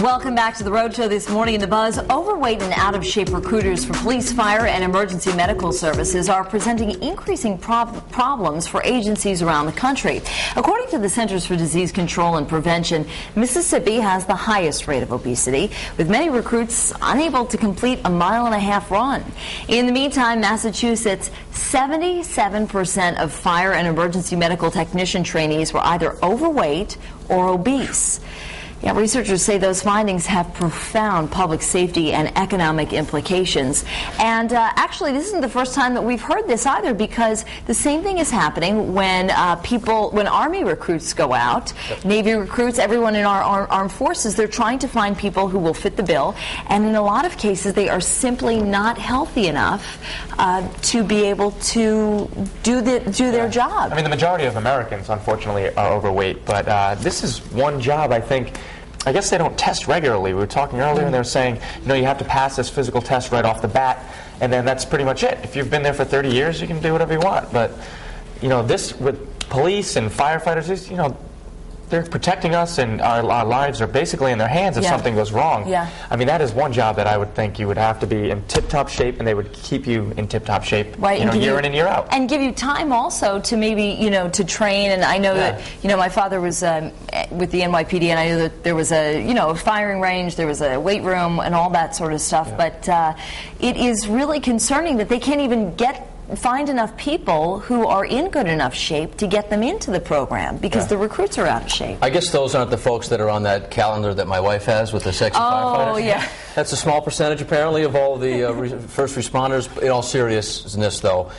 Welcome back to the Road Show this morning. In the buzz, overweight and out-of-shape recruiters for police, fire, and emergency medical services are presenting increasing problems for agencies around the country. According to the Centers for Disease Control and Prevention, Mississippi has the highest rate of obesity, with many recruits unable to complete a mile-and-a-half run. In the meantime, Massachusetts, 77% of fire and emergency medical technician trainees were either overweight or obese. Yeah, researchers say those findings have profound public safety and economic implications. And actually, this isn't the first time that we've heard this either, because the same thing is happening when when Army recruits go out, Navy recruits, everyone in our armed forces, they're trying to find people who will fit the bill. And in a lot of cases, they are simply not healthy enough to be able to do their job. I mean, the majority of Americans, unfortunately, are overweight. But this is one job, I guess they don't test regularly. We were talking earlier, and they were saying, you know, you have to pass this physical test right off the bat, and then that's pretty much it. If you've been there for 30 years, you can do whatever you want. But, you know, this with police and firefighters, you know, they're protecting us, and our lives are basically in their hands if something goes wrong. Yeah. I mean, that is one job that I would think you would have to be in tip-top shape, and they would keep you in tip-top shape, right, you know, year in and year out. And give you time also to maybe, you know, to train. And I know that, you know, my father was with the NYPD, and I knew that there was a, you know, a firing range, there was a weight room, and all that sort of stuff. But it is really concerning that they can't even find enough people who are in good enough shape to get them into the program, because the recruits are out of shape. I guess those aren't the folks that are on that calendar that my wife has with the sexy firefighters. Oh, yeah. That's a small percentage, apparently, of all the first responders. In all seriousness, though,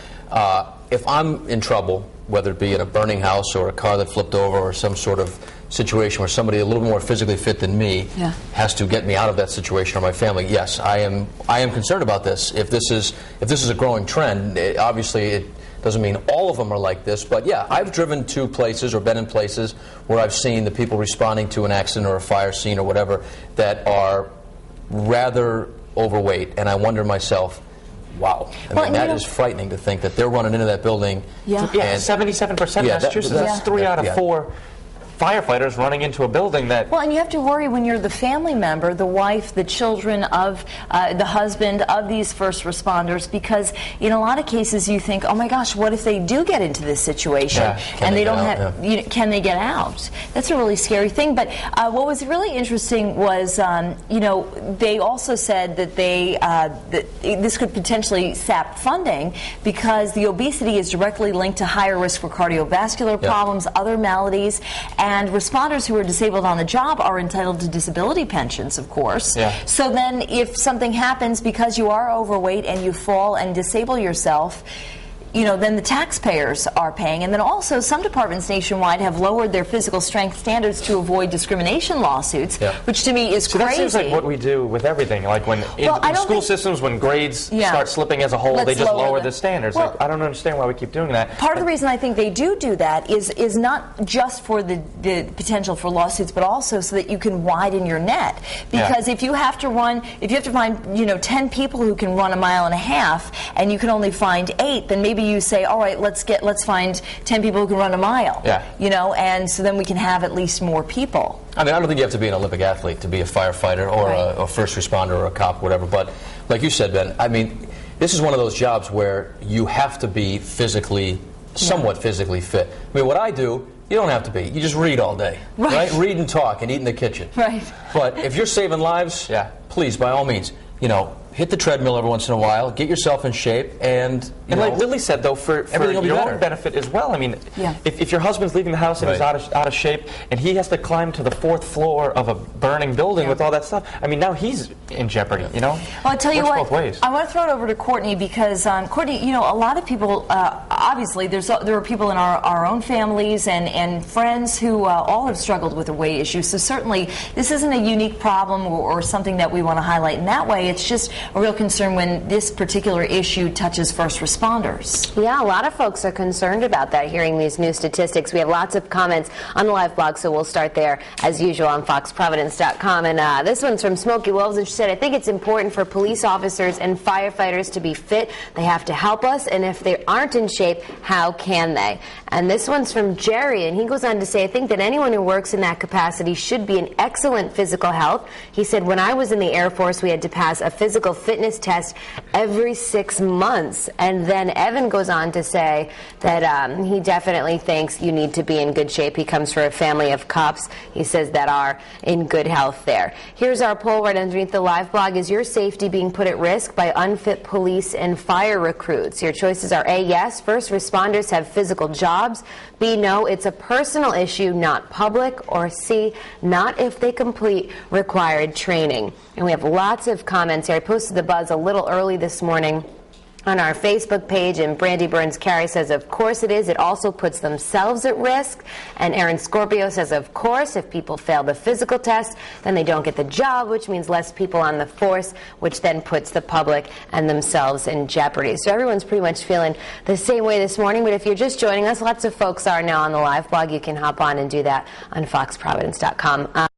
if I'm in trouble, whether it be in a burning house or a car that flipped over or some sort of situation where somebody a little more physically fit than me has to get me out of that situation, or my family, yes, I am concerned about this. If this is a growing trend, obviously it doesn't mean all of them are like this, but yeah, I've driven to places or been in places where I've seen the people responding to an accident or a fire scene or whatever that are rather overweight, and I wonder myself, wow. I mean, that is frightening to think that they're running into that building. Yeah, 77% in Massachusetts. That's 3 out of 4 firefighters running into a building that... Well, and you have to worry when you're the family member, the wife, the children of the husband of these first responders, because in a lot of cases you think, oh my gosh, what if they do get into this situation and they don't have, you know, can they get out? That's a really scary thing. But what was really interesting was, you know, they also said that that this could potentially sap funding, because the obesity is directly linked to higher risk for cardiovascular problems, other maladies. And responders who are disabled on the job are entitled to disability pensions, of course. So then if something happens because you are overweight and you fall and disable yourself, you know, then the taxpayers are paying. And then also some departments nationwide have lowered their physical strength standards to avoid discrimination lawsuits, which to me is crazy. That seems like what we do with everything. Like when in school systems, when grades start slipping as a whole, they just lower the standards. Well, like, I don't understand why we keep doing that. Part of the reason I think they do that is not just for the potential for lawsuits, but also so that you can widen your net. Because if you have to find, you know, 10 people who can run a mile and a half, and you can only find 8, then maybe you say, all right, let's find 10 people who can run a mile. You know, and so then we can have at least more people. I mean, I don't think you have to be an Olympic athlete to be a firefighter or a first responder or a cop, whatever. But like you said, Ben, I mean, this is one of those jobs where you have to be physically, somewhat physically fit. I mean, what I do, you don't have to be. You just read all day, right? Read and talk and eat in the kitchen. But if you're saving lives, please, by all means, you know, hit the treadmill every once in a while, get yourself in shape, and like Lily said, though, for your own benefit as well. I mean, if your husband's leaving the house and he's out of shape, and he has to climb to the 4th floor of a burning building with all that stuff, I mean, now he's in jeopardy, you know? Well, I'll tell you what, both ways. I want to throw it over to Courtney, because, Courtney, you know, a lot of people, obviously, there are people in our own families and friends who all have struggled with a weight issue, so certainly this isn't a unique problem or something that we want to highlight in that way. It's just a real concern when this particular issue touches first responders. Yeah, a lot of folks are concerned about that, hearing these new statistics. We have lots of comments on the live blog, so we'll start there as usual on foxprovidence.com. And this one's from Smokey Wolves, and she said, I think it's important for police officers and firefighters to be fit. They have to help us, and if they aren't in shape, how can they? And this one's from Jerry, and he goes on to say, I think that anyone who works in that capacity should be in excellent physical health. He said, when I was in the Air Force, we had to pass a physical fitness test every 6 months. And then Evan goes on to say that he definitely thinks you need to be in good shape. He comes from a family of cops, he says, that are in good health there. Here's our poll right underneath the live blog. Is your safety being put at risk by unfit police and fire recruits? Your choices are A, yes, first responders have physical jobs. B, no, it's a personal issue, not public. Or C, not if they complete required training. And we have lots of comments here. I posted the buzz a little early this morning on our Facebook page, and Brandy Burns Carey says, of course it is. It also puts themselves at risk. And Aaron Scorpio says, of course, if people fail the physical test, then they don't get the job, which means less people on the force, which then puts the public and themselves in jeopardy. So everyone's pretty much feeling the same way this morning. But if you're just joining us, lots of folks are now on the live blog. You can hop on and do that on foxprovidence.com.